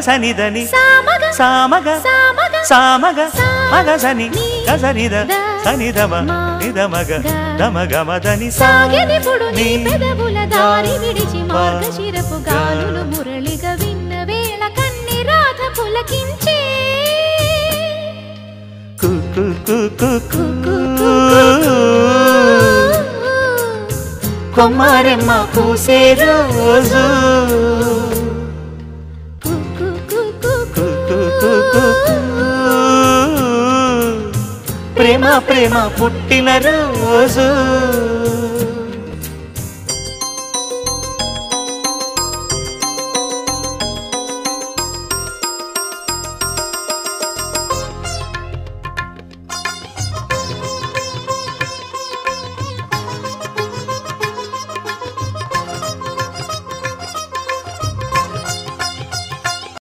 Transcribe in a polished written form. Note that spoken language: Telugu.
సనిదని సామగ సామగ మగసని గసనిద సనిదమ నిదమగ దమగమదని సాగెనిపుడు నీ పెదవుల దారి విడిచి మార్గశిరపు గాలులు మురళిగా విన్న వేళ కన్ని రాధ పులకించే కొమ్మారెమ్మ పూసే రోజు ప్రేమ ప్రేమ పుట్టిన రోజు